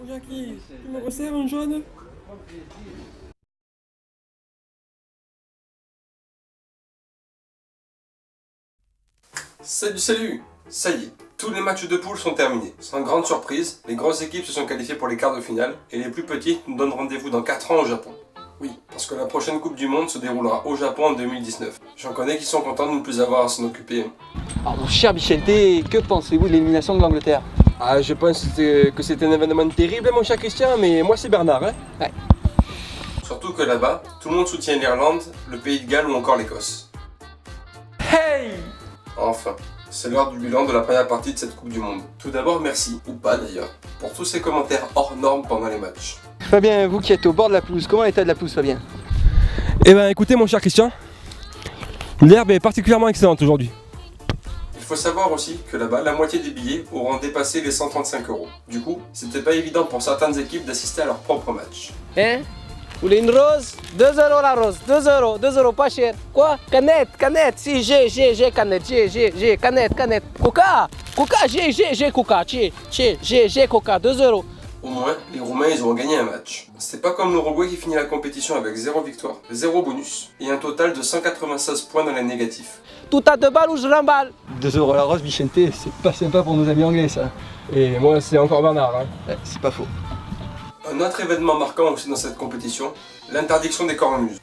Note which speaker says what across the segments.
Speaker 1: Jackie, tu me resserres un jaune?
Speaker 2: Salut, salut! Ça y est, tous les matchs de poule sont terminés. Sans grande surprise, les grosses équipes se sont qualifiées pour les quarts de finale et les plus petites nous donnent rendez-vous dans 4 ans au Japon. Oui, parce que la prochaine Coupe du Monde se déroulera au Japon en 2019. J'en connais qui sont contents de ne plus avoir à s'en occuper.
Speaker 3: Alors mon cher Vicente, que pensez-vous de l'élimination de l'Angleterre?
Speaker 1: Ah, je pense que c'était un événement terrible, mon cher Christian, mais moi c'est Bernard, hein?
Speaker 3: Ouais.
Speaker 2: Surtout que là-bas, tout le monde soutient l'Irlande, le Pays de Galles ou encore l'Écosse.
Speaker 1: Hey!
Speaker 2: Enfin, c'est l'heure du bilan de la première partie de cette Coupe du Monde. Tout d'abord, merci, ou pas d'ailleurs, pour tous ces commentaires hors normes pendant les matchs.
Speaker 3: Fabien, vous qui êtes au bord de la pelouse, comment est l'état de la pelouse, Fabien?
Speaker 1: Eh ben écoutez, mon cher Christian, l'herbe est particulièrement excellente aujourd'hui.
Speaker 2: Il faut savoir aussi que là-bas, la moitié des billets auront dépassé les 135 €. Du coup, c'était pas évident pour certaines équipes d'assister à leur propre match.
Speaker 4: Hein? Vous voulez une rose? 2 € la rose, 2 €, pas cher. Quoi? Canette, si, j'ai, canette, j'ai, canette, Coca, j'ai, Coca, j'ai, Coca, 2 €.
Speaker 2: Au moins, les Roumains, ils auront gagné un match. C'est pas comme l'Uruguay qui finit la compétition avec 0 victoire, 0 bonus, et un total de 196 points dans les négatifs.
Speaker 4: Tout à 2 balles ou je remballe?
Speaker 3: 2 € la rose, Vicente, c'est pas sympa pour nos amis anglais, ça.
Speaker 1: Et moi c'est encore Bernard, hein.
Speaker 3: Ouais, c'est pas faux.
Speaker 2: Un autre événement marquant aussi dans cette compétition, l'interdiction des cornemuses.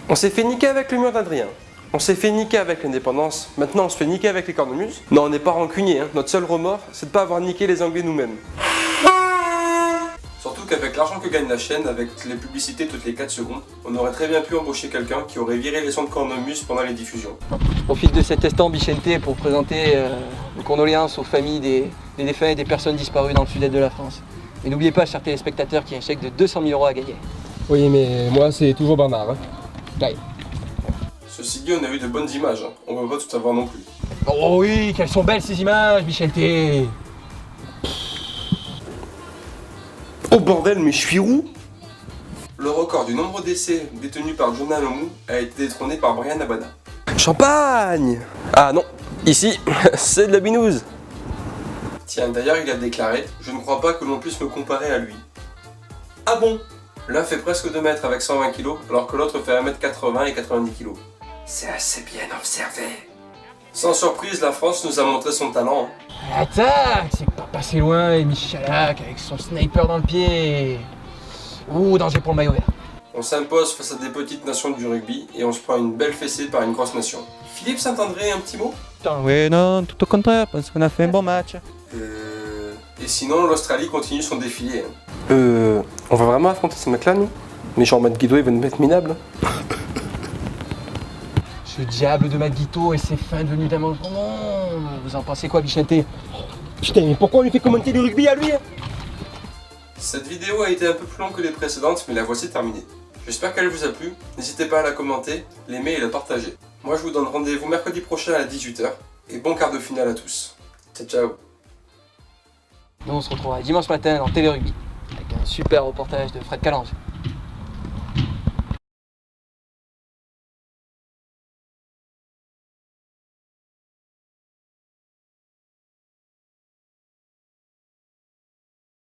Speaker 2: On s'est fait niquer avec le mur d'Adrien. On s'est fait niquer avec l'indépendance. Maintenant on se fait niquer avec les cornemuses. Non, on n'est pas rancunier, hein. Notre seul remords, c'est de pas avoir niqué les Anglais nous-mêmes. Surtout qu'avec l'argent que gagne la chaîne, avec les publicités toutes les 4 secondes, on aurait très bien pu embaucher quelqu'un qui aurait viré les sons de cornemuse pendant les diffusions.
Speaker 3: Je profite de cet instant, Vicente, pour présenter nos condoléances aux familles des défunts et des personnes disparues dans le sud-est de la France. Et n'oubliez pas, chers téléspectateurs, qu'il y a un chèque de 200 000 € à gagner.
Speaker 1: Oui, mais moi c'est toujours Bernard, hein.
Speaker 3: Bye.
Speaker 2: Ceci dit, on a eu de bonnes images, hein. On ne peut pas tout avoir non plus.
Speaker 3: Oh oui, qu'elles sont belles ces images, Vicente.
Speaker 2: Oh bordel, mais je suis roux! Le record du nombre d'essais détenu par Jonah Lomu a été détrôné par Brian Abada.
Speaker 1: Champagne! Ah non, ici c'est de la binouse.
Speaker 2: Tiens, d'ailleurs, il a déclaré « Je ne crois pas que l'on puisse me comparer à lui. » Ah bon? L'un fait presque 2 mètres avec 120 kg, alors que l'autre fait 1m80 et 90 kg. C'est assez bien observé. Sans surprise, la France nous a montré son talent.
Speaker 3: Attaque, c'est pas passé loin, et Michalak avec son sniper dans le pied. Ouh, danger pour le maillot vert.
Speaker 2: On s'impose face à des petites nations du rugby et on se prend une belle fessée par une grosse nation. Philippe Saint-André, un petit mot?
Speaker 5: Oui, non, tout au contraire, parce qu'on a fait un bon match.
Speaker 2: Et sinon, l'Australie continue son défilé. On va vraiment affronter ces mecs-là, nous? Mais genre, Matt Guido, il va nous mettre minable.
Speaker 3: Ce diable de Maguito et ses fins devenues d'un monde. Vous en pensez quoi, Vicente?
Speaker 1: Putain, mais pourquoi on lui fait commenter le rugby à lui, hein?
Speaker 2: Cette vidéo a été un peu plus longue que les précédentes, mais la voici terminée. J'espère qu'elle vous a plu. N'hésitez pas à la commenter, l'aimer et la partager. Moi, je vous donne rendez-vous mercredi prochain à 18 h. Et bon quart de finale à tous. Ciao, ciao.
Speaker 3: Nous, on se retrouvera dimanche matin dans Télé Rugby avec un super reportage de Fred Calange.